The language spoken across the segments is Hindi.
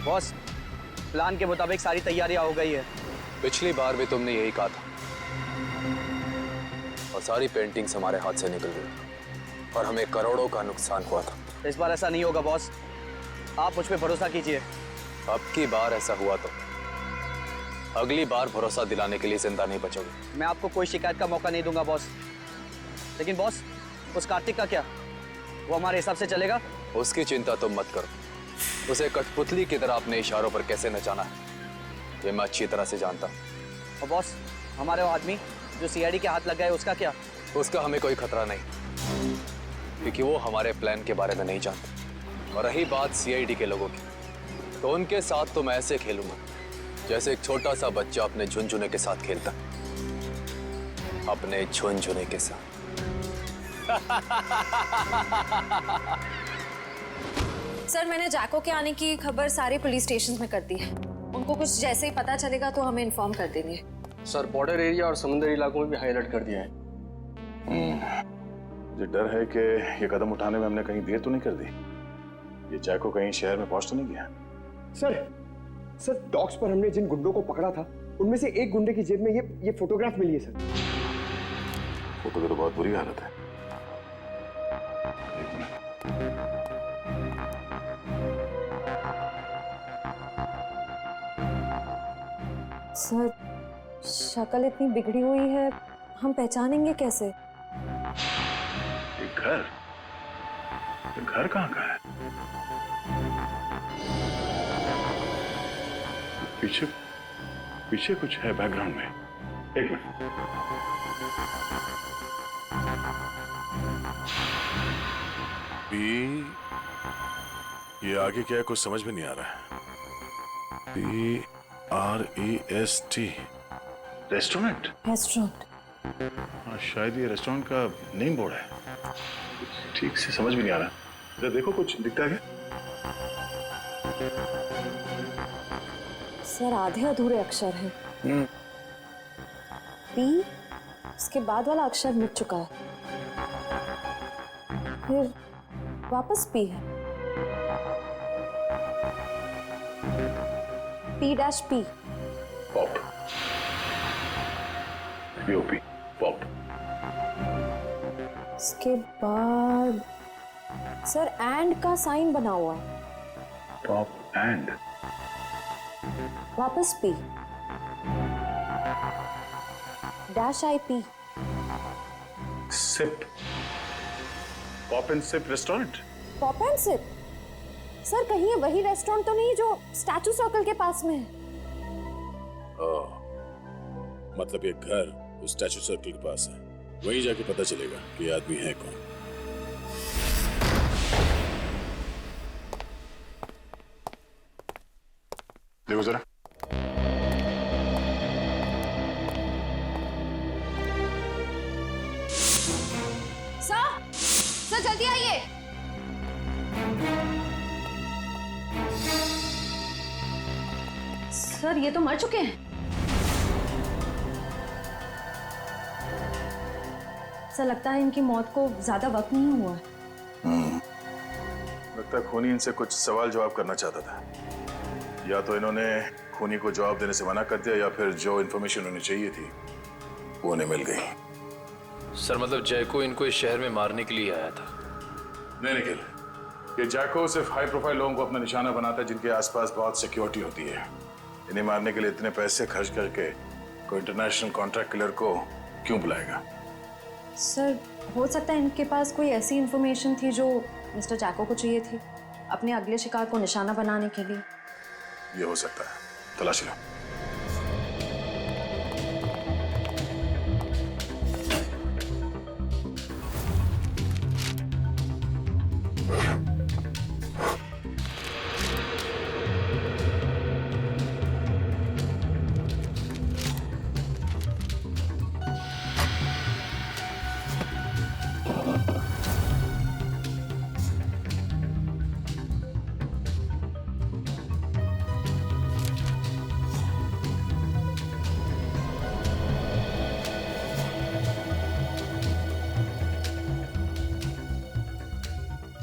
बॉस, प्लान के मुताबिक सारी तैयारियां हो गई है। पिछली बार भी तुमने यही कहा था और सारी पेंटिंग्स हमारे हाथ से निकल गई और हमें करोड़ों का नुकसान हुआ था। इस बार ऐसा नहीं होगा बॉस, आप मुझ पे भरोसा कीजिए। अब की बार ऐसा हुआ तो अगली बार भरोसा दिलाने के लिए जिंदा नहीं बचोगे। मैं आपको कोई शिकायत का मौका नहीं दूंगा बॉस। लेकिन बॉस, उस कार्तिक का क्या? वो हमारे हिसाब से चलेगा? उसकी चिंता तुम मत करो। उसे कठपुतली की तरह अपने इशारों पर कैसे नचाना है ये मैं अच्छी तरह से जानता हूँ। और बॉस, हमारे वो आदमी जो सीआईडी के हाथ लग गए, उसका क्या? उसका हमें कोई खतरा नहीं, क्योंकि वो हमारे प्लान के बारे में नहीं जानते। और रही बात सीआईडी के लोगों की, तो उनके साथ तो मैं ऐसे खेलूंगा जैसे एक छोटा सा बच्चा अपने झुनझुने के साथ खेलता, अपने झुनझुने के साथ। सर, मैंने जैको के आने की खबर सारे पुलिस स्टेशन में कर दी है। उनको कुछ जैसे ही पता चलेगा तो हमें इन्फॉर्म कर देंगे। सर, बॉर्डर एरिया और समुद्री इलाकों में भी हाई अलर्ट कर दिया है। मुझे डर है कि ये कदम उठाने में हमने कहीं देर तो नहीं कर दी। ये जैको कहीं शहर में पहुंच तो नहीं गया? सर डॉक्स पर हमने जिन गुंडों को पकड़ा था, उनमें से एक गुंडे की जेब में ये फोटोग्राफ मिली है सर। फोटो की तो बहुत बुरी हालत है। एक मिनट। सर, शक्ल इतनी बिगड़ी हुई है, हम पहचानेंगे कैसे? एक घर? ये घर कहाँ का है? पीछे पीछे कुछ है बैकग्राउंड में। एक मिनट। ये आगे क्या है कुछ समझ में नहीं आ रहा है। PREST restaurant. हाँ, शायद ये रेस्टोरेंट का नेम बोर्ड है। ठीक से समझ भी नहीं आ रहा। जरा देखो कुछ दिखता है क्या? सर, आधे अधूरे अक्षर हैं। पी, उसके बाद वाला अक्षर मिट चुका है, फिर वापस पी है। P-P। पॉप। POP pop. उसके बाद सर एंड का साइन बना हुआ है। Pop and. वापस P. -IP। Sip. Pop and sip restaurant. Pop and sip. Sir, कहीं ये वही रेस्टोरेंट तो नहीं जो स्टैचू सर्कल के पास में है? मतलब ये घर उस स्टैचू सर्कल के पास है। वहीं जाके पता चलेगा कि ये आदमी है कौन। देखो जरा। सर जल्दी आइए। सर, ये तो मर चुके हैं। सर, लगता है इनकी मौत को ज्यादा वक्त नहीं हुआ है। लगता है खूनी इनसे कुछ सवाल जवाब करना चाहता था। या तो इन्होंने खूनी को जवाब देने से मना कर दिया या फिर जो इन्फॉर्मेशन उन्हें चाहिए थी वो उन्हें मिल गई। सर, मतलब जैको इनको इस शहर में मारने के लिए आया था? नहीं निखिल, ये जैको सिर्फ हाई प्रोफाइल लोगों को अपना निशाना बनाता है जिनके आसपास बहुत सिक्योरिटी होती है। इन्हें मारने के लिए इतने पैसे खर्च करके कोई इंटरनेशनल कॉन्ट्रैक्ट किलर को क्यों बुलाएगा? सर, हो सकता है इनके पास कोई ऐसी इंफॉर्मेशन थी जो मिस्टर जैको को चाहिए थी अपने अगले शिकार को निशाना बनाने के लिए। ये हो सकता है, तलाश लो।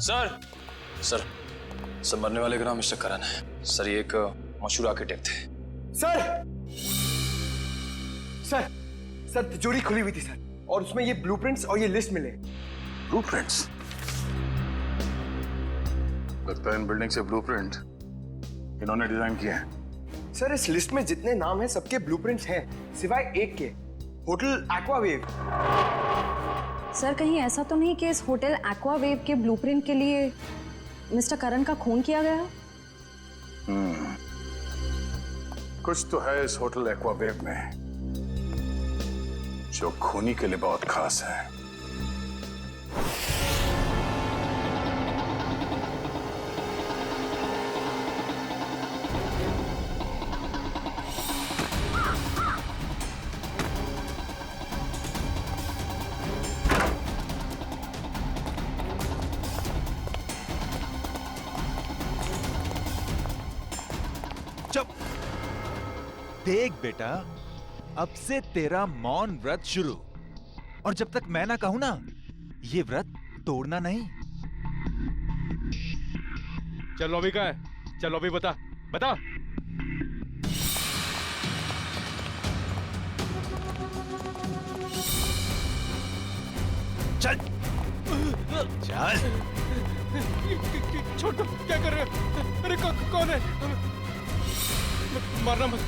सर, सर, सर मरने वाले का नाम मिस्टर करण है। सर ये एक मशहूर आर्किटेक्ट थे। सर सर सर तिजोरी खुली हुई थी सर, और उसमें ये ब्लूप्रिंट्स और ये लिस्ट मिले। ब्लूप्रिंट्स? लगता है इन बिल्डिंग से ब्लूप्रिंट इन्होंने डिजाइन किए हैं। सर इस लिस्ट में जितने नाम हैं सबके ब्लूप्रिंट्स हैं सिवाय एक के, होटल एक्वावेव। सर कहीं ऐसा तो नहीं कि इस होटल एक्वावेव के ब्लूप्रिंट के लिए मिस्टर करण का खून किया गया? कुछ तो है इस होटल एक्वावेव में जो खूनी के लिए बहुत खास है। चुप। देख बेटा, अब से तेरा मौन व्रत शुरू, और जब तक मैं ना कहूं ना, ये व्रत तोड़ना नहीं। चलो अभी का है, चलो अभी बता बता। चल चल। छोड़ दो, क्या कर रहे हो? अरे कौन है? मारना मत।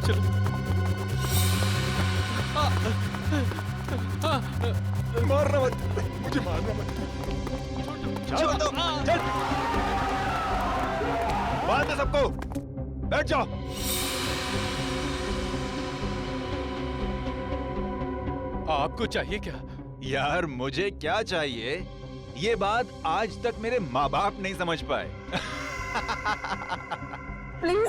चलो। मारना मत, मुझे मारना मत। छोड़ दो, चल। मार दो सबको, बैठ जाओ। आपको चाहिए क्या? यार मुझे क्या चाहिए, ये बात आज तक मेरे माँ बाप नहीं समझ पाए। प्लीज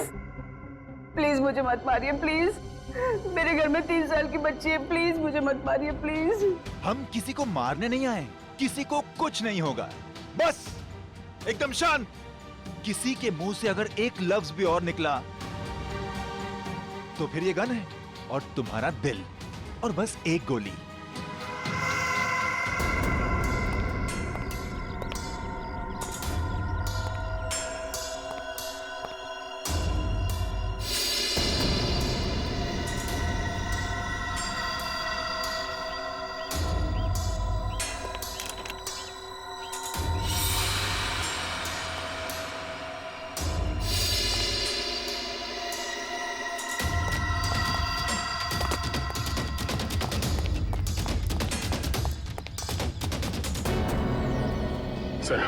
प्लीज मुझे मत मारिए, प्लीज। मेरे घर में 3 साल की बच्ची है, प्लीज मुझे मत मारिए, प्लीज। हम किसी को मारने नहीं आए, किसी को कुछ नहीं होगा, बस एकदम शांत। किसी के मुंह से अगर एक लफ्ज भी और निकला तो फिर ये गन है और तुम्हारा दिल, और बस एक गोली। सर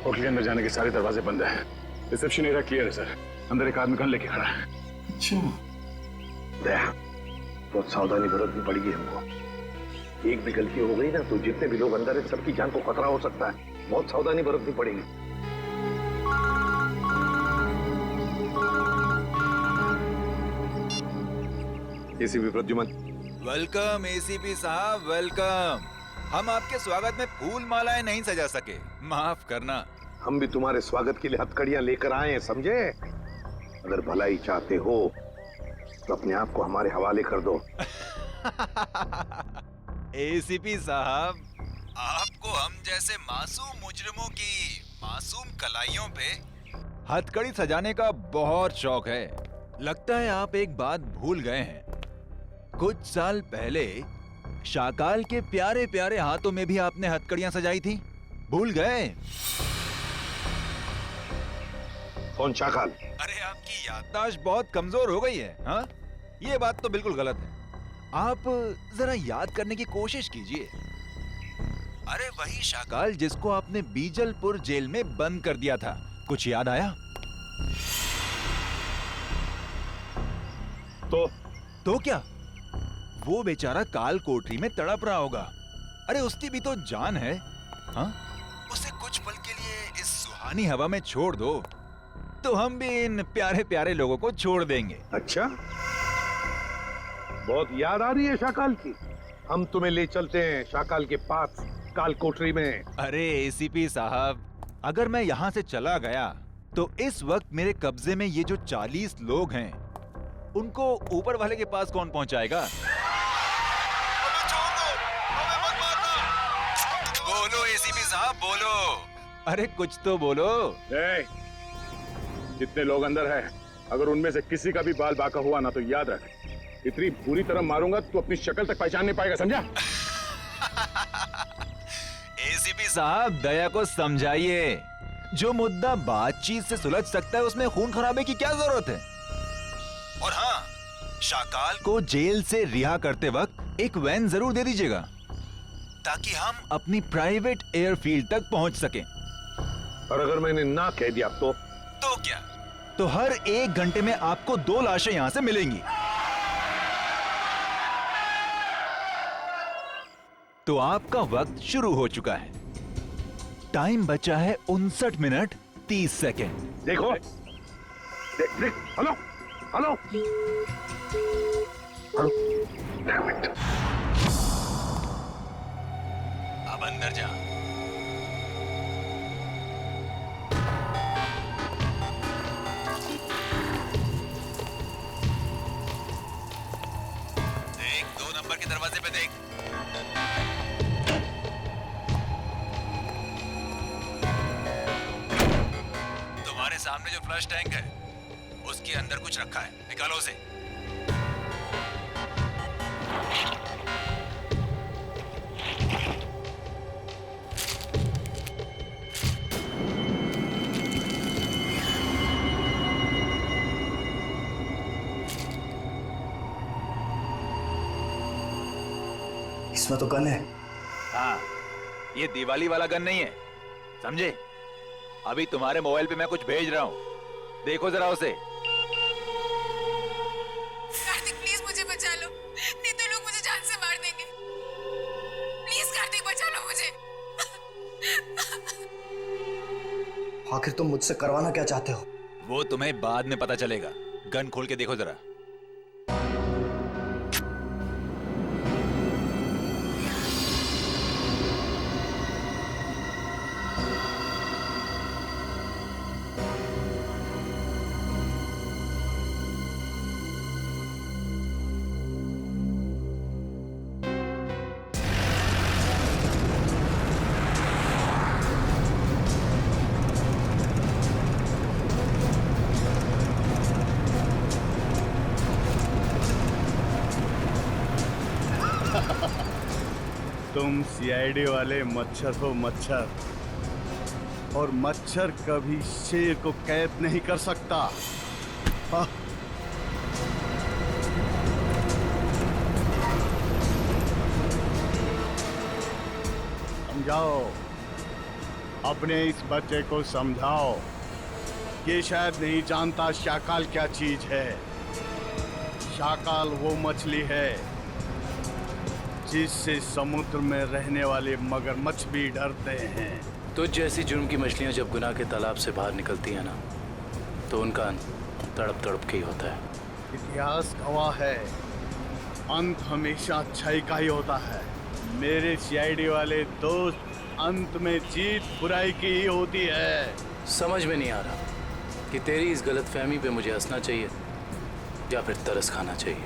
होटल के अंदर जाने के सारे दरवाजे बंद हैं। रिसेप्शन एरिया क्लियर है सर। अंदर एक आदमी गन लेके खड़ा है। अच्छा दया, बहुत सावधानी बरतनी पड़ेगी हमको। एक भी गलती हो गई ना तो जितने भी लोग अंदर है सबकी जान को खतरा हो सकता है। बहुत सावधानी बरतनी पड़ेगी। एसीपी प्रद्युमन। वेलकम एसीपी साहब, वेलकम। हम आपके स्वागत में फूल मालाएं नहीं सजा सके, माफ करना। हम भी तुम्हारे स्वागत के लिए हथकड़ियां लेकर आए हैं, समझे? अगर भलाई चाहते हो तो अपने आप को हमारे हवाले कर दो। एसीपी साहब, आपको हम जैसे मासूम मुजरिमों की मासूम कलाइयों पे हथकड़ी सजाने का बहुत शौक है। लगता है आप एक बात भूल गए हैं। कुछ साल पहले शाकाल के प्यारे प्यारे हाथों में भी आपने हथकड़ियां सजाई थी, भूल गए? कौन शाकाल? अरे आपकी याददाश्त बहुत कमजोर हो गई है। हाँ, ये बात तो बिल्कुल गलत है। आप जरा याद करने की कोशिश कीजिए। अरे वही शाकाल जिसको आपने बीजलपुर जेल में बंद कर दिया था, कुछ याद आया? तो क्या? वो बेचारा काल कोठरी में तड़प रहा होगा। अरे उसकी भी तो जान है। हाँ, उसे कुछ पल के लिए इस सुहानी हवा में छोड़ दो तो हम भी इन प्यारे प्यारे लोगों को छोड़ देंगे। अच्छा, बहुत याद आ रही है शाकाल की। हम तुम्हें ले चलते हैं शाकाल के पास काल कोठरी में। अरे एसीपी साहब, अगर मैं यहाँ से चला गया तो इस वक्त मेरे कब्जे में ये जो 40 लोग हैं उनको ऊपर वाले के पास कौन पहुंचाएगा? साहब बोलो। अरे कुछ तो बोलो। जितने लोग अंदर हैं, अगर उनमें से किसी का भी बाल बांका हुआ ना तो याद रख, इतनी बुरी तरह मारूंगा तो अपनी शक्ल तक पहचान नहीं पाएगा, समझा? एसीपी साहब दया को समझाइए, जो मुद्दा बातचीत से सुलझ सकता है उसमें खून खराबे की क्या जरूरत है। और हाँ, शाकाल को जेल से रिहा करते वक्त एक वैन जरूर दे दीजिएगा, ताकि हम अपनी प्राइवेट एयरफील्ड तक पहुंच सकें। और अगर मैंने ना कह दिया तो क्या? तो हर 1 घंटे में आपको 2 लाशें यहां से मिलेंगी। तो आपका वक्त शुरू हो चुका है। टाइम बचा है 59 मिनट 30 सेकेंड। देखो, देख, hello hello hello, Damn it. अब अंदर जा। देख, 2 नंबर के दरवाजे पे देख। तुम्हारे सामने जो फ्लश टैंक है उसके अंदर कुछ रखा है, निकालो उसे। इसमें तो गन है। हाँ, ये दिवाली वाला गन नहीं है, समझे? अभी तुम्हारे मोबाइल पे मैं कुछ भेज रहा हूँ, देखो जरा उसे। कार्तिक प्लीज मुझे बचा लो, नहीं तो लोग मुझे जान से मार देंगे। प्लीज कार्तिक बचा लो मुझे। आखिर तुम मुझसे करवाना क्या चाहते हो? वो तुम्हें बाद में पता चलेगा। गन खोल के देखो जरा। तुम सीआईडी वाले मच्छर हो मच्छर, और मच्छर कभी शेर को कैद नहीं कर सकता। समझाओ, अपने इस बच्चे को समझाओ। ये शायद नहीं जानता शाकाल क्या चीज है। शाकाल वो मछली है जिससे समुद्र में रहने वाले मगरमच्छ भी डरते हैं। तो जैसी जुर्म की मछलियां जब गुनाह के तालाब से बाहर निकलती हैं ना, तो उनका अंत तड़प तड़प के ही होता है। इतिहास गवाह है, अंत हमेशा अच्छाई का ही होता है। मेरे सीआईडी वाले दोस्त, अंत में जीत बुराई की ही होती है। समझ में नहीं आ रहा कि तेरी इस गलतफहमी पे मुझे हंसना चाहिए या फिर तरस खाना चाहिए।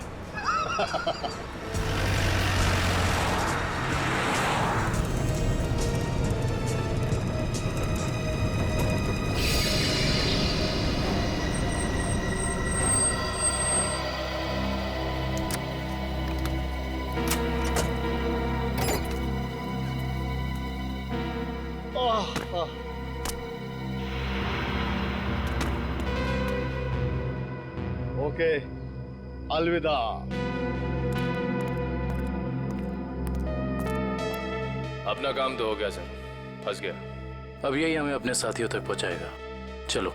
ओके, अलविदा। अपना काम तो हो गया सर, फंस गया। अब यही हमें अपने साथियों तक पहुंचाएगा। चलो।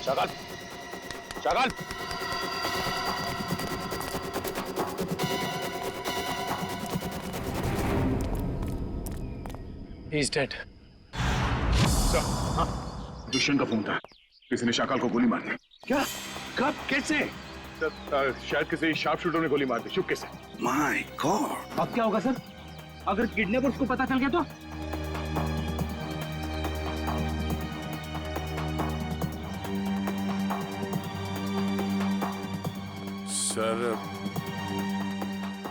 Shakaal, Shakaal, He's dead. दुष्यंत का फोन था। किसी ने शाकाल को गोली मार दी। क्या? कब? कैसे? शायद किसी शार्प शूटर ने गोली मार दी, चुपके से। My God. अब क्या होगा सर? अगर किडनैपर्स को पता चल गया तो?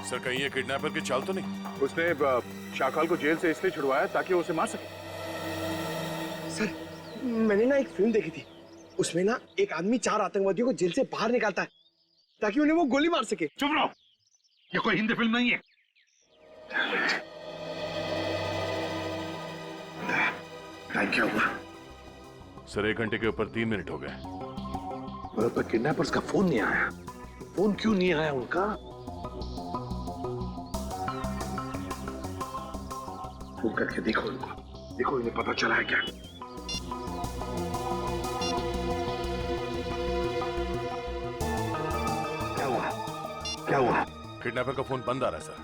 सर कहीं ये किडनैपर की चाल तो नहीं? उसने शाकाल को जेल से इसलिए छुड़वाया ताकि वो उसे मार सके। सर मैंने ना एक फिल्म देखी थी, उसमें ना एक आदमी 4 आतंकवादियों को जेल से बाहर निकालता है ताकि उन्हें वो गोली मार सके। चुप रहो, ये कोई हिंदी फिल्म नहीं है। क्या हुआ? सर 1 घंटे के ऊपर 3 मिनट हो गए। मेरे तो किडनैपर्स का फोन नहीं आया। फोन क्यों नहीं आया उनका? फोन करके देखो इनको, देखो इन्हें पता चला है क्या? क्या हुआ? क्या हुआ? किडनैपर का फोन बंद आ रहा है सर।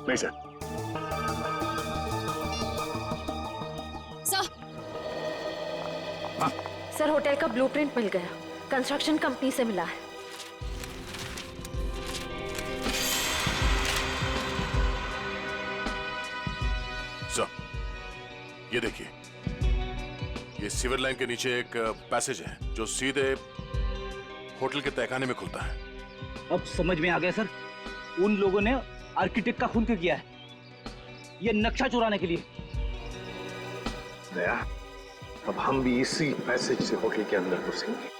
नहीं सर। सर होटल का ब्लूप्रिंट मिल गया, कंस्ट्रक्शन कंपनी से मिला है। सर ये देखिए, ये सीवर लाइन के नीचे एक पैसेज है जो सीधे होटल के तहखाने में खुलता है। अब समझ में आ गया सर, उन लोगों ने आर्किटेक्ट का खून क्यों किया है? ये नक्शा चुराने के लिए। दया, अब हम भी इसी पैसेज से होटल के अंदर घुसेंगे।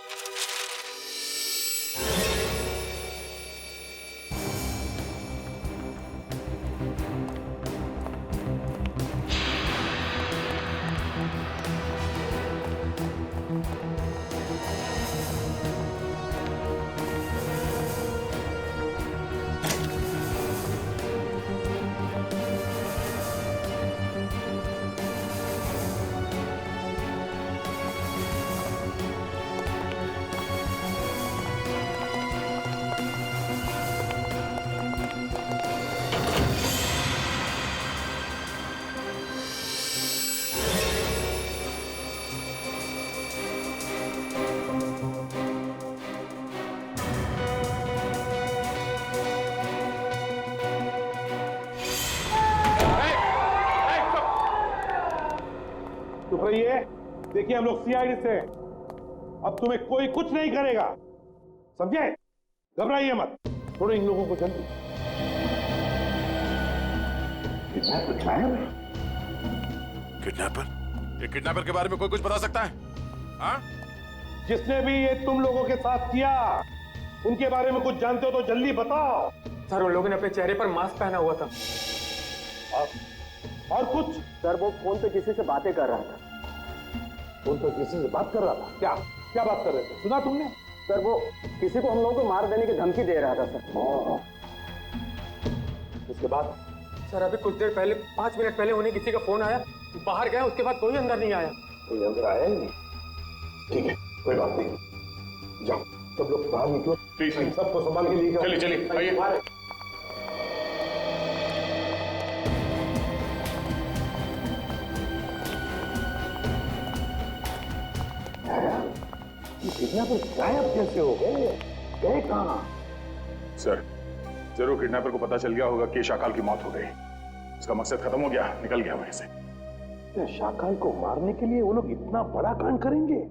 चुप रहिए। देखिए हम लोग सीआईडी से, अब तुम्हें कोई कुछ नहीं करेगा, समझे? घबराइए मत, थोड़े इन लोगों को जल्दी। किडनैपर? ये किडनैपर के बारे में कोई कुछ बता सकता है? हाँ? जिसने भी ये तुम लोगों के साथ किया, उनके बारे में कुछ जानते हो तो जल्दी बताओ। सर उन लोगों ने अपने चेहरे पर मास्क पहना हुआ था। और कुछ? सर वो फोन पे किसी से बातें कर रहा था। फोन पे किसी से बात कर रहा था? क्या क्या बात कर रहे थे? सुना तुमने? सर वो किसी को हम लोगों को मार देने की धमकी दे रहा था सर। इसके बाद? सर अभी कुछ देर पहले, 5 मिनट पहले उन्हें किसी का फोन आया, बाहर गया, उसके बाद कोई अंदर नहीं आया। कोई अंदर आया ही नहीं? ठीक है, कोई बात नहीं, जाओ सब लोग बाहर निकलो। प्लीज सबको संभाल के लिए। चलिए चलिए आइए। किडनैपर गायब कैसे हो गए? गए कहाँ? सर जरूर किडनैपर को पता चल गया होगा कि शाकाल की मौत हो गई। उसका मकसद खत्म हो गया, निकल गया वहीं से। शाकाल को मारने के लिए वो लोग इतना बड़ा कांड करेंगे?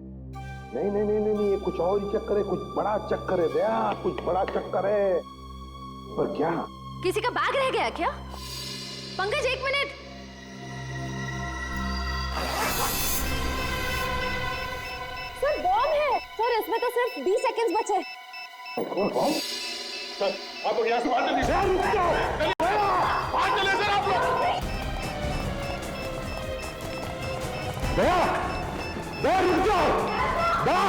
नहीं नहीं नहीं नहीं, ये कुछ और ही चक्कर है, कुछ बड़ा चक्कर है दया, कुछ बड़ा चक्कर है। पर क्या? किसी का बैग रह गया क्या? पंकज 1 मिनट। सर बॉम्ब है सर, इसमें तो सिर्फ 20 सेकंड्स बचे। कौन बॉम्ब? सर आप लोग यहाँ से बाहर चलिए। सर रुक जाओ, बाहर चलिए सर आप लोग। दया, दया रुक जाओ, दया।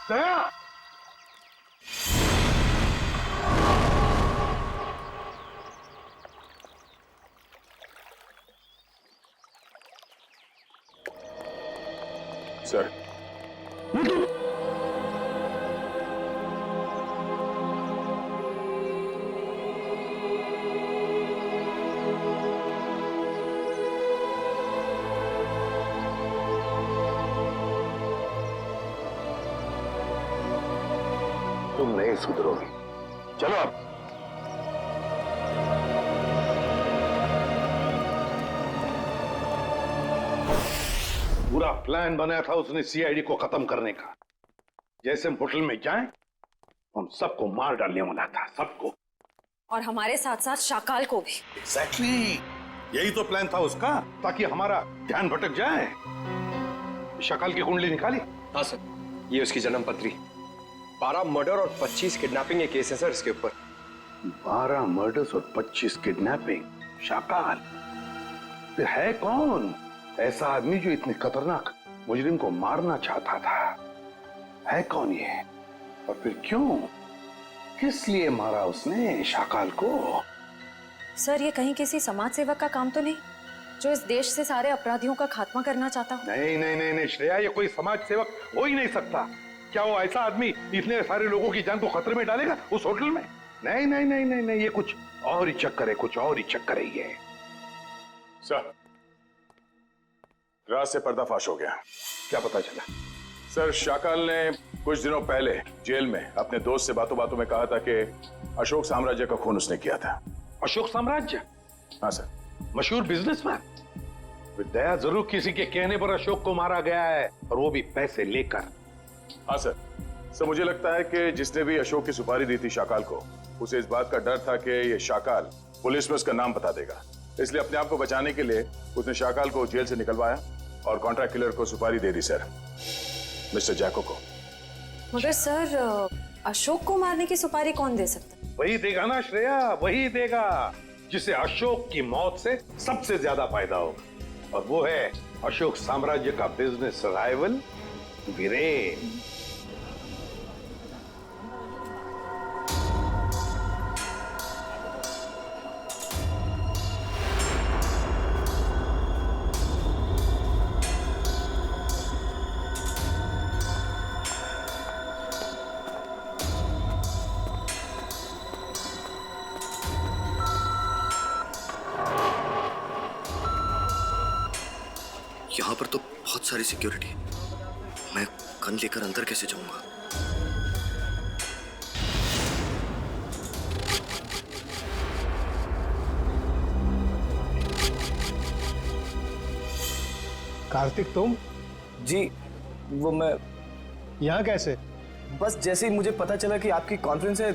दया सर, तुम नहीं सुधरोगे। चलो अब। पूरा प्लान बनाया था उसने सीआईडी को खत्म करने का। जैसे हम होटल में जाएं, हम सबको मार डालने वाला था, सबको। और हमारे साथ साथ शाकाल को भी। एग्जैक्टली, यही तो प्लान था उसका, ताकि हमारा ध्यान भटक जाए। शाकाल की कुंडली निकाली? हाँ सर, ये उसकी जन्म पत्री। 12 मर्डर और 25 किडनैपिंग के केस है सर इसके ऊपर। 12 मर्डर्स और 25 किडनैपिंग। शाकाल फिर है कौन ऐसा आदमी जो इतने खतरनाक मुजरिम को मारना चाहता था? है कौन ये, और फिर क्यों, किस लिए मारा उसने शाकाल को? सर, ये कहीं किसी समाज सेवक का काम तो नहीं जो इस देश से सारे अपराधियों का खात्मा करना चाहता हो? नहीं नहीं नहीं नहीं श्रेया, ये कोई समाज सेवक हो ही नहीं सकता। क्या वो ऐसा आदमी इतने सारे लोगों की जान को खतरे में डालेगा उस होटल में? नहीं नहीं नहीं नहीं नहीं, ये कुछ और ही चक्कर है, कुछ और ही चक्कर है ये। सर, रात से पर्दाफाश हो गया। क्या पता चला? सर, शाकाल ने कुछ दिनों पहले जेल में अपने दोस्त से बातों बातों में कहा था कि अशोक साम्राज्य का खून उसने किया था। अशोक साम्राज्य? हाँ सर। मशहूर बिजनेसमैन। विद्या जरूर किसी के कहने पर अशोक को मारा गया है, और वो भी पैसे लेकर। हाँ सर। सर, मुझे लगता है कि जिसने भी अशोक की सुपारी दी थी शाकाल को, उसे इस बात का डर था कि ये शाकाल पुलिस में उसका नाम बता देगा, इसलिए अपने आप को बचाने के लिए उसने शाकाल को जेल से निकलवाया और कॉन्ट्रैक्ट किलर को सुपारी दे दी सर, मिस्टर जैको को। मगर सर, अशोक को मारने की सुपारी कौन दे सकता? वही देगा ना श्रेया, वही देगा जिसे अशोक की मौत से सबसे ज्यादा फायदा होगा, और वो है अशोक साम्राज्य का बिजनेस राइवल वीरेन। यहाँ पर तो बहुत सारी सिक्योरिटी है, मैं गन लेकर अंदर कैसे जाऊंगा? कार्तिक, तुम? जी, वो मैं यहाँ कैसे? बस जैसे ही मुझे पता चला कि आपकी कॉन्फ्रेंस है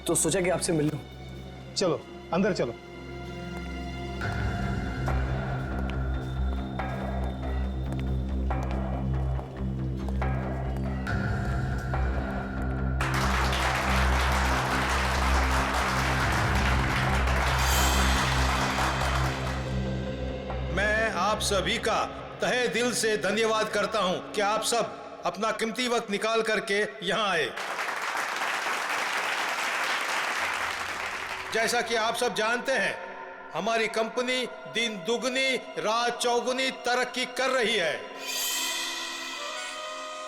तो सोचा कि आपसे मिल लूं। चलो अंदर चलो। आप सभी का तहे दिल से धन्यवाद करता हूं कि आप सब अपना कीमती वक्त निकाल करके यहां आए। जैसा कि आप सब जानते हैं, हमारी कंपनी दिन दुगनी रात चौगुनी तरक्की कर रही है।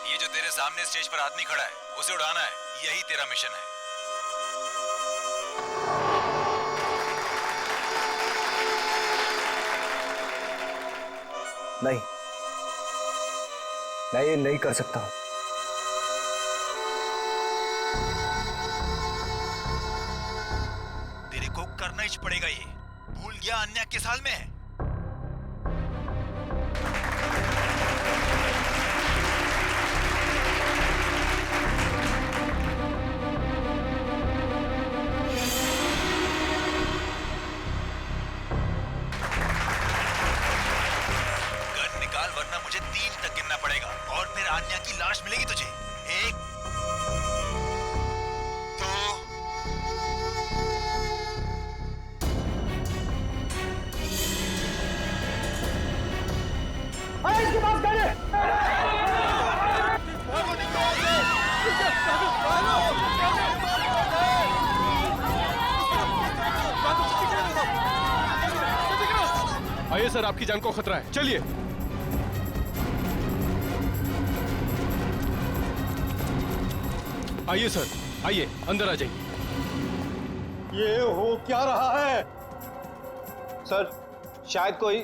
ये जो तेरे सामने स्टेज पर आदमी खड़ा है, उसे उड़ाना है, यही तेरा मिशन है। नहीं, मैं ये नहीं कर सकता। तेरे को करना ही पड़ेगा, ये भूल गया अन्य के साल में है। वरना मुझे 3 तक गिनना पड़ेगा और फिर आन्या की लाश मिलेगी तुझे। 1 2 अरे इसके पास गाड़ी है। आइए सर, आपकी जान को खतरा है, चलिए। आइए सर, आइए अंदर आ जाइए। ये हो क्या रहा है? सर शायद कोई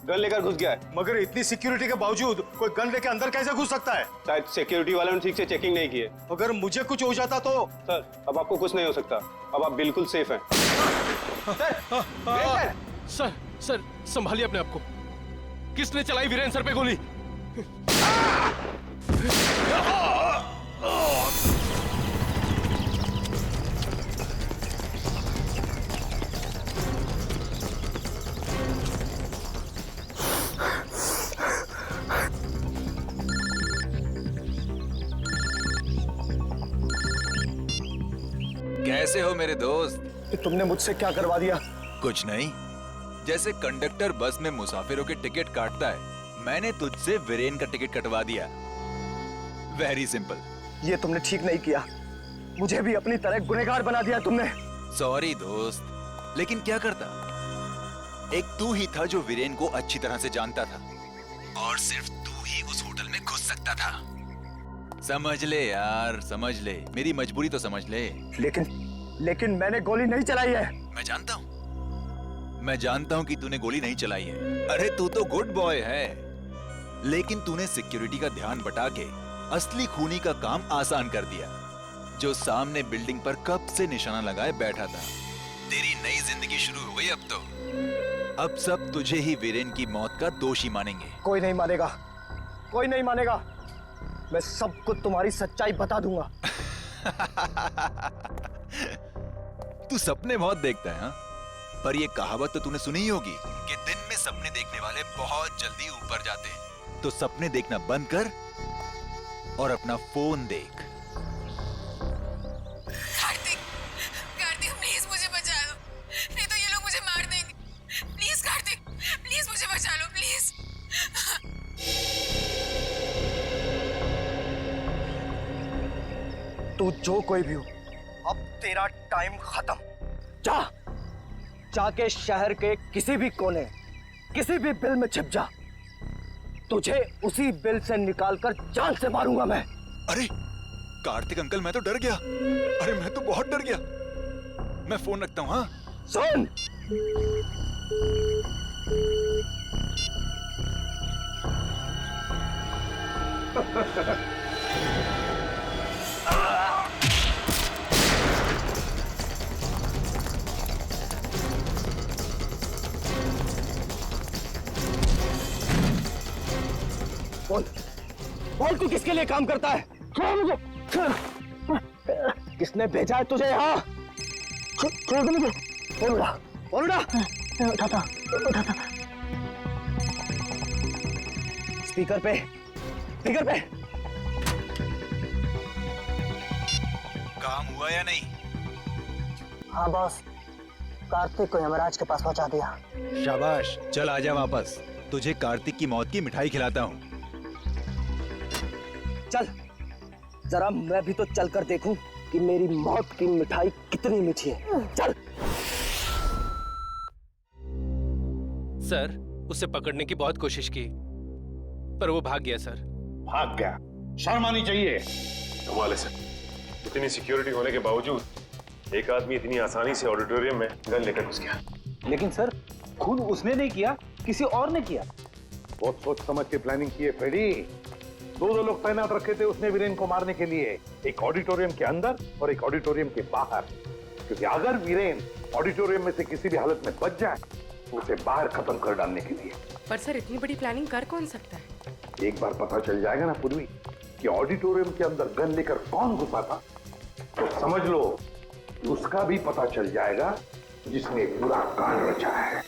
गन लेकर घुस गया है। मगर इतनी सिक्योरिटी के बावजूद कोई गन लेकर अंदर कैसे घुस सकता है? शायद सिक्योरिटी वालों ने ठीक से चेकिंग नहीं की है। अगर मुझे कुछ हो जाता तो? सर अब आपको कुछ नहीं हो सकता, अब आप बिल्कुल सेफ हैं। सर सर संभालिए अपने आप को। किसने चलाई वीरेन सर पे गोली? कैसे हो मेरे दोस्त? तुमने मुझसे क्या करवा दिया? कुछ नहीं, जैसे कंडक्टर बस में मुसाफिरों के टिकट काटता है, मैंने तुझसे वीरेन का टिकट कटवा दिया। Very simple. ये तुमने ठीक नहीं किया, मुझे भी अपनी तरह गुनहगार बना दिया तुमने। सॉरी दोस्त, लेकिन क्या करता? एक तू ही था जो वीरेन को अच्छी तरह से जानता था, और सिर्फ तू ही उस होटल में घुस सकता था। समझ ले यार, समझ ले, मेरी मजबूरी तो समझ ले। लेकिन मैंने गोली नहीं चलाई है। मैं जानता हूं कि तूने गोली नहीं चलाई है। अरे तू तो गुड बॉय है, लेकिन तूने सिक्योरिटी का ध्यान बटा के असली खूनी का काम आसान कर दिया, जो सामने बिल्डिंग पर कब से निशाना लगाए बैठा था। तेरी नई जिंदगी शुरू हो गई अब तो। अब सब तुझे ही वीरेन की मौत का दोषी मानेंगे। कोई नहीं मानेगा, कोई नहीं मानेगा। मैं सबको तुम्हारी सच्चाई बता दूंगा। तू सपने बहुत देखता है, हाँ? पर ये कहावत तो तूने सुनी ही होगी कि दिन में सपने देखने वाले बहुत जल्दी ऊपर जाते हैं। तो सपने देखना बंद कर और अपना फोन देख। कार्तिक, कार्तिक प्लीज मुझे बचा लो, नहीं तो ये लोग मुझे मार देंगे। प्लीज कार्तिक, प्लीज मुझे बचा लो, प्लीज। तू जो कोई भी हो, अब तेरा टाइम खत्म। जाके शहर के किसी भी कोने, किसी भी बिल में छिप जा। तुझे उसी बिल से निकालकर जान से मारूंगा मैं। अरे कार्तिक अंकल, मैं तो डर गया। अरे मैं तो बहुत डर गया। मैं फोन रखता हूँ। हाँ सुन, बोल तू किसके लिए काम करता है? मुझे किसने भेजा है तुझे यहाँ? छोड़ दे मुझे। बोल उड़ा। उठाता। स्पीकर पे। काम हुआ या नहीं? हाँ बॉस, कार्तिक को यमराज के पास पहुंचा दिया। शाबाश, चल आजा वापस। तुझे कार्तिक की मौत की मिठाई खिलाता हूँ। चल, जरा मैं भी तो चल कर देखूं कि मेरी मौत की मिठाई कितनी मीठी है। चल। सर, उसे पकड़ने की बहुत कोशिश की, पर वो भाग गया सर। भाग गया? शर्म आनी चाहिए। कमाल है सर, इतनी सिक्योरिटी होने के बावजूद एक आदमी इतनी आसानी से ऑडिटोरियम में गन लेकर घुस गया। लेकिन सर, खुद उसने नहीं किया, किसी और ने किया। बहुत सोच समझ के प्लानिंग की है फ्रेडी। दो लोग तैनात रखे थे उसने वीरेन को मारने के लिए, एक ऑडिटोरियम के अंदर और एक ऑडिटोरियम के बाहर। क्योंकि अगर वीरेन ऑडिटोरियम में से किसी भी हालत में बच जाए तो उसे बाहर खत्म कर डालने के लिए। पर सर, इतनी बड़ी प्लानिंग कर कौन सकता है? एक बार पता चल जाएगा ना पूर्वी कि ऑडिटोरियम के अंदर गन लेकर कौन घुसा था, तो समझ लो उसका भी पता चल जाएगा जिसने पूरा कांड रचा है।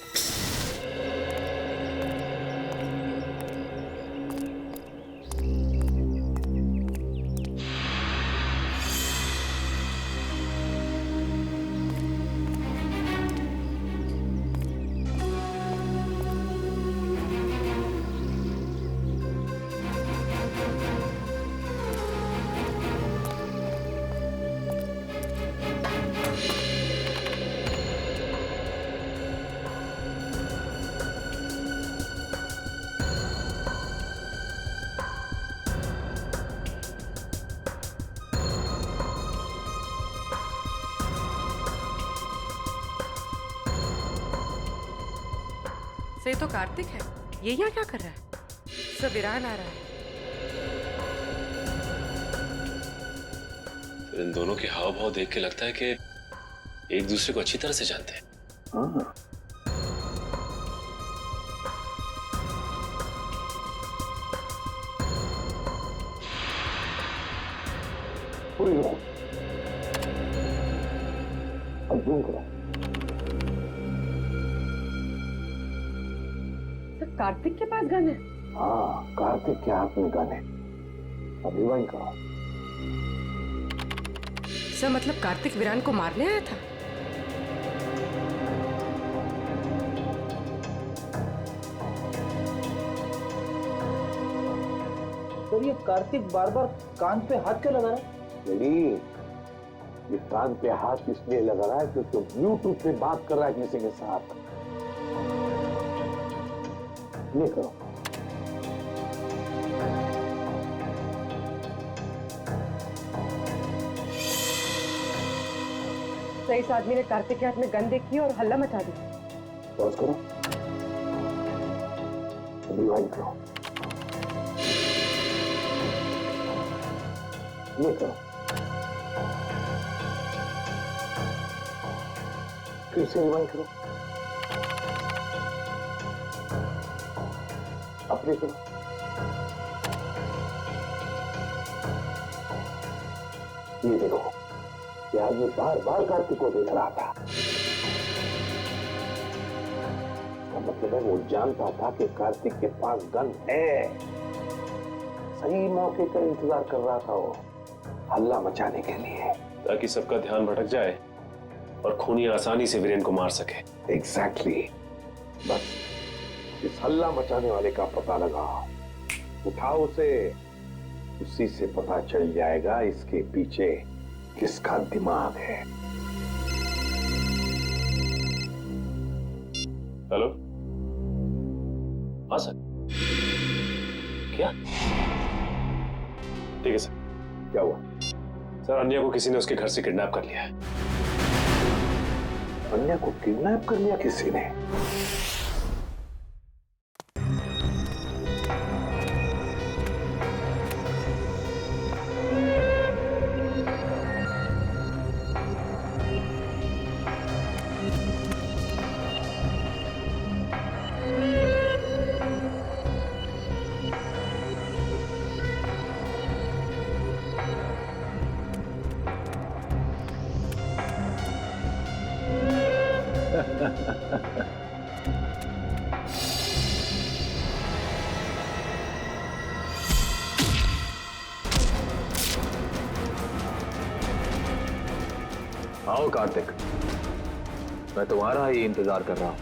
तो कार्तिक है, ये यहाँ क्या कर रहा है? सब वीरान आ रहा है। इन दोनों के हाव भाव देख के लगता है कि एक दूसरे को अच्छी तरह से जानते हैं। हाँ। कार्तिक के पास गन है? हाँ, कार्तिक के हाथ में गन है। अभी वही करो। सर मतलब कार्तिक वीरान को मारने आया था? सर ये कार्तिक बार बार कान पे हाथ क्यों लगा रहा है? नहीं, ये कान पे हाथ इसलिए लगा रहा है क्योंकि ब्लूटूथ पे बात कर रहा है किसी के साथ। ये करो। सर इस आदमी ने कार्तिक के हाथ में गन देखी और हल्ला मचा दी। पॉज करो। रिवाइंड करो। ये करो। फिर से रिवाइंड करो। अपने करो। ये देखो, ये आदमी बार बार कार्तिक को देख रहा था। इसका मतलब है वो जानता था कि कार्तिक के पास गन है। सही मौके का इंतजार कर रहा था वो, हल्ला मचाने के लिए, ताकि सबका ध्यान भटक जाए और खूनी आसानी से वीरेन को मार सके। एग्जैक्टली। बस इस हल्ला मचाने वाले का पता लगाओ, उठाओ उसे, उसी से पता चल जाएगा इसके पीछे किसका दिमाग है। हेलो, हाँ सर। क्या? ठीक है सर। क्या हुआ? सर अन्या को किसी ने उसके घर से किडनैप कर लिया है। अन्या को किडनैप कर लिया किसी ने? आओ कार्तिक, मैं तुम्हारा ही इंतजार कर रहा हूं।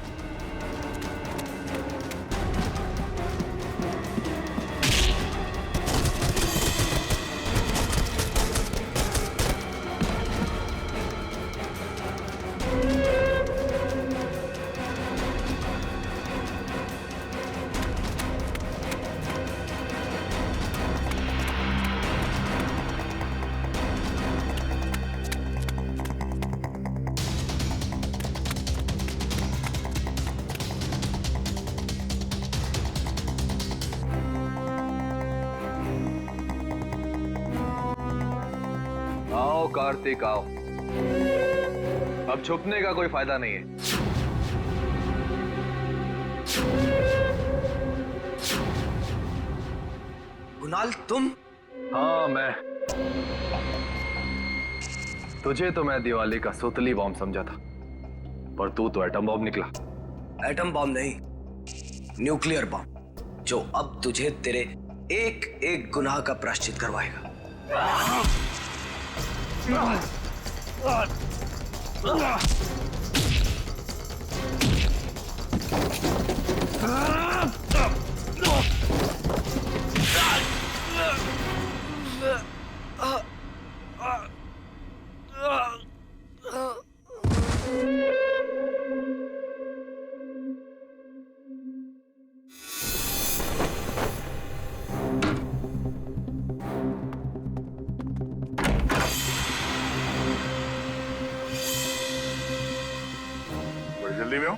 आओ कार्तिक आओ, अब छुपने का कोई फायदा नहीं है। कुणाल तुम? हाँ मैं। तुझे तो मैं दिवाली का सुतली बॉम्ब समझा था, पर तू तो एटम बॉम्ब निकला। एटम बॉम्ब नहीं, न्यूक्लियर बॉम्ब, जो अब तुझे तेरे एक एक गुनाह का प्रायश्चित करवाएगा। जल्दी में हो?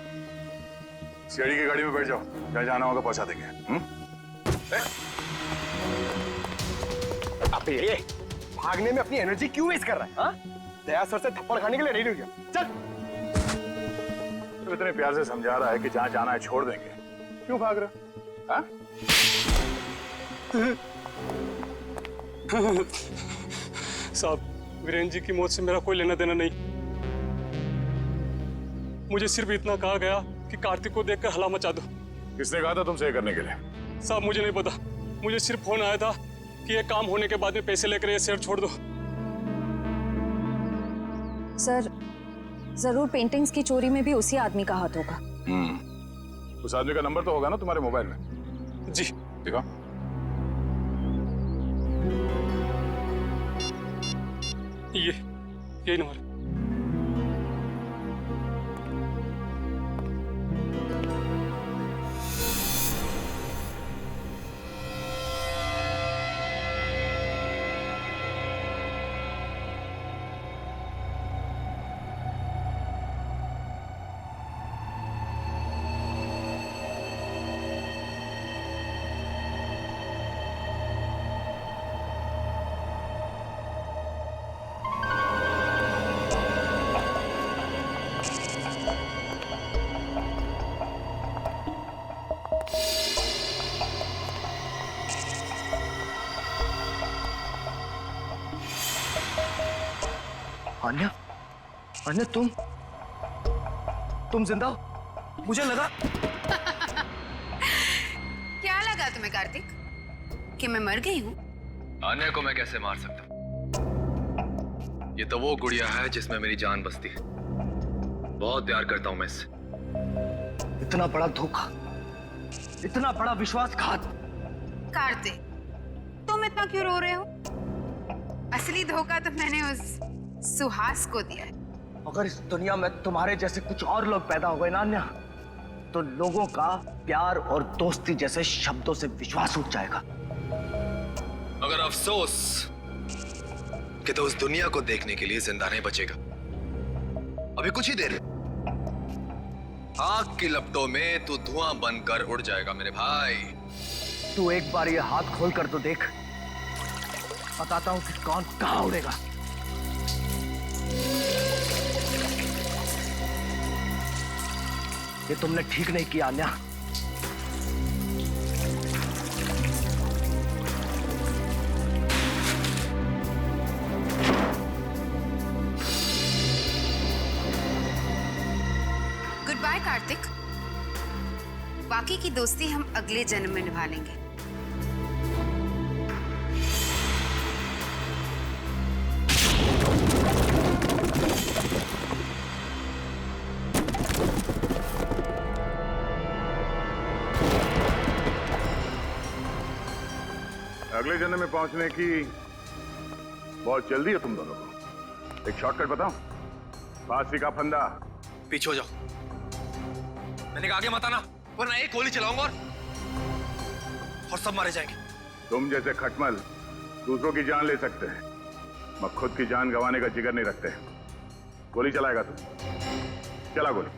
सीआईडी की गाड़ी में बैठ जाओ, जहाँ जाना होगा पहुंचा देंगे। अबे ये भागने में अपनी एनर्जी क्यों वेस्ट कर रहा है? हाँ? दया सर से थप्पड़ खाने के लिए रेडी हो गया। चल। तो इतने प्यार से समझा रहा है कि जहाँ जाना है छोड़ देंगे, क्यों भाग रहा? हाँ? साहब, वीरेंद्र जी की मौत से मेरा कोई लेना देना नहीं। मुझे सिर्फ इतना कहा गया कि कार्तिक को देखकर हला मचा दो। किसने कहा था तुमसे ये करने के लिए? साहब मुझे नहीं पता, मुझे सिर्फ फोन आया था कि ये काम होने के बाद में पैसे लेकर ये शहर छोड़ दो। सर, जरूर पेंटिंग्स की चोरी में भी उसी आदमी का हाथ होगा। उस आदमी का नंबर तो होगा ना तुम्हारे मोबाइल में? जी। देखो। यही नंबर। अन्या, अन्या तुम जिंदा हो? मुझे लगा। क्या लगा तुम्हें कार्तिक कि मैं मर गई हूँ? आन्या को मैं कैसे मार सकता हूँ? ये तो वो गुड़िया है जिसमें मेरी जान बसती है। बहुत प्यार करता हूँ मैं इससे। इतना बड़ा धोखा, इतना बड़ा विश्वासघात। कार्तिक, तुम इतना क्यों रो रहे हो? असली धोखा तो मैंने उस सुहास को दिया है। अगर इस दुनिया में तुम्हारे जैसे कुछ और लोग पैदा हो गए ना अन्या, तो लोगों का प्यार और दोस्ती जैसे शब्दों से विश्वास उठ जाएगा। मगर अफसोस कि तो उस दुनिया को देखने के लिए जिंदा नहीं बचेगा। अभी कुछ ही देर, आग की लपटों में तू धुआं बनकर उड़ जाएगा मेरे भाई। तू एक बार ये हाथ खोल कर तो देख, बताता हूं कि कौन कहां उड़ेगा। ये तुमने ठीक नहीं किया अन्या। गुड बाय कार्तिक, बाकी की दोस्ती हम अगले जन्म में निभा लेंगे। अगले जन्म में पहुंचने की बहुत जल्दी है तुम दोनों को। एक शॉर्टकट बताऊं? फांसी का फंदा। पीछे हो जाओ। मैंने कहा आगे मत आना, वरना एक गोली चलाऊंगा और सब मारे जाएंगे। तुम जैसे खटमल दूसरों की जान ले सकते हैं, मगर खुद की जान गंवाने का जिगर नहीं रखते। गोली चलाएगा तू? चला गोली।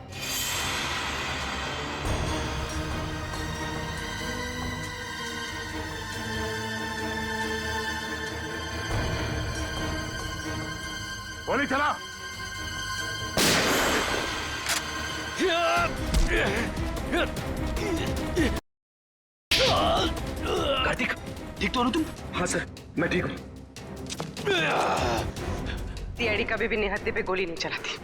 गोली चला। कार्तिक, ठीक तो हो ना तुम? हाँ सर, मैं ठीक हूँ। सीआईडी कभी भी निहत्थे पे गोली नहीं चलाती।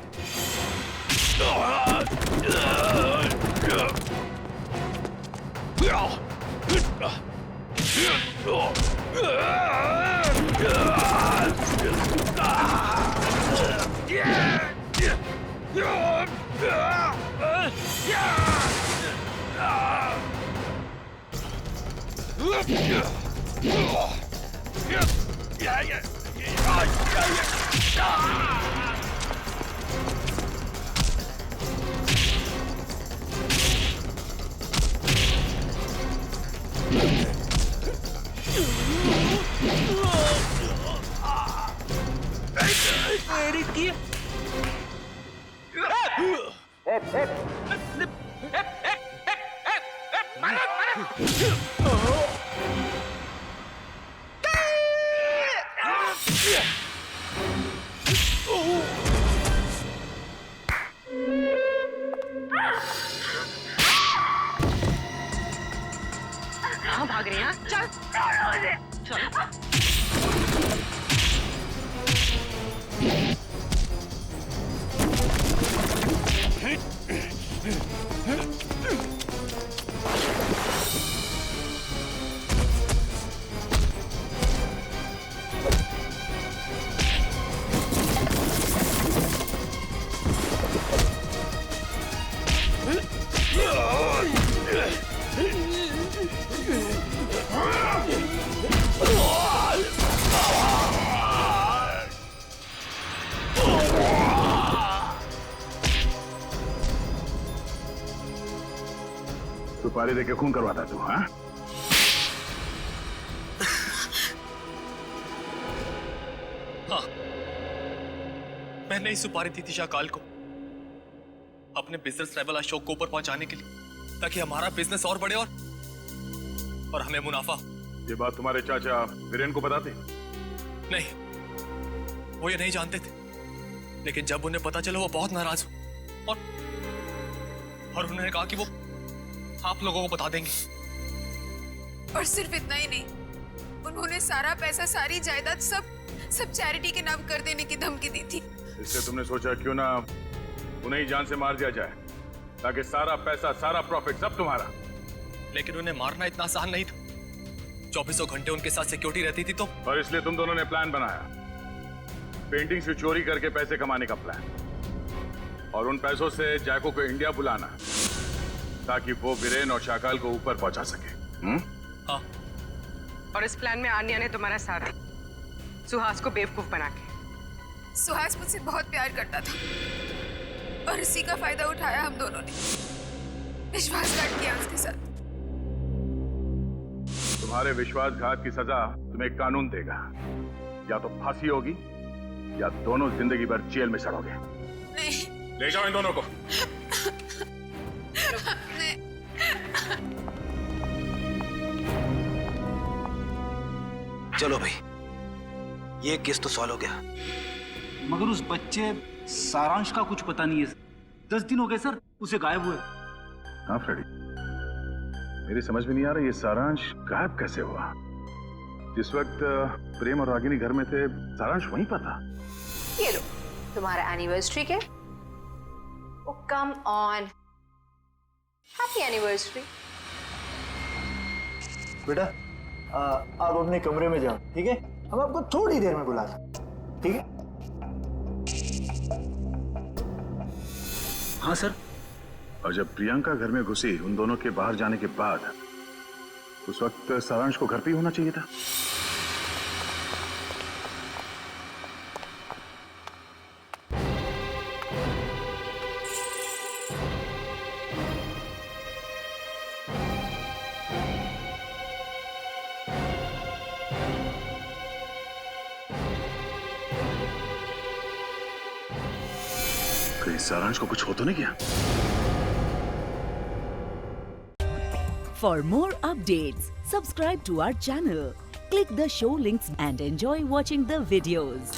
कहाँ भाग रही हैं? चल चल। सुपारी देके खून करवाता तू, हाँ? हाँ, मैंने ही सुपारी दी थी शाकाल को अपने बिजनेस ट्रैवल अशोक को ऊपर पहुंचाने के लिए, ताकि हमारा बिजनेस और बढ़े और हमें मुनाफा। ये बात तुम्हारे चाचा वीरेन को बताते? नहीं, वो ये नहीं जानते थे, लेकिन जब उन्हें पता चला वो बहुत नाराज हुए और उन्होंने कहा कि वो आप लोगों को बता देंगे। और सिर्फ इतना ही नहीं, उन्होंने सारा पैसा, सारी जायदाद सब चैरिटी के नाम कर देने की धमकी दी थी। इसलिए तुमने सोचा क्यों ना उन्हें ही जान से मार दिया जाए, ताकि सारा पैसा, सारा प्रॉफिट सब तुम्हारा। लेकिन उन्हें मारना इतना आसान नहीं था। 2400 घंटे उनके साथ सिक्योरिटी रहती थी तो। और इसलिए तुम दोनों ने प्लान बनाया, पेंटिंग से चोरी करके पैसे कमाने का प्लान, और उन पैसों से जैको को इंडिया बुलाना ताकि वो वीरेन और शाकाल को ऊपर पहुंचा सके। हाँ। और इस प्लान में आन्या ने तुम्हारा साथ दिया, सुहास को बेवकूफ बना के। सुहास मुझसे बहुत प्यार करता था और इसी का फायदा उठाया हम दोनों ने, विश्वासघात किया उसके साथ। तुम्हारे विश्वासघात की सजा तुम्हें कानून देगा, या तो फांसी होगी या दोनों जिंदगी भर जेल में सड़ोगे। नहीं। ले जाओ इन दोनों को। चलो भाई, ये केस तो सॉल्व हो गया। मगर उस बच्चे सारांश का कुछ पता नहीं है। 10 दिन हो गए सर उसे गायब हुए। हाँ फ्रेडी, मेरी समझ में नहीं आ रहा ये सारांश गायब कैसे हुआ। जिस वक्त प्रेम और रागिनी घर में थे, सारांश वहीं पर था। ये लो तुम्हारा एनिवर्सरी के। ओ कम ऑन, हैप्पी एनिवर्सरी। बेटा आप अपने कमरे में जाओ, ठीक है? हम आपको थोड़ी देर में बुलाते हैं, ठीक है? हाँ सर। और जब प्रियंका घर में घुसी उन दोनों के बाहर जाने के बाद, उस वक्त सारांश को घर पे ही होना चाहिए था। कहीं सारांश को कुछ हो तो नहीं गया? For more updates, subscribe to our channel, click the show links and enjoy watching the videos.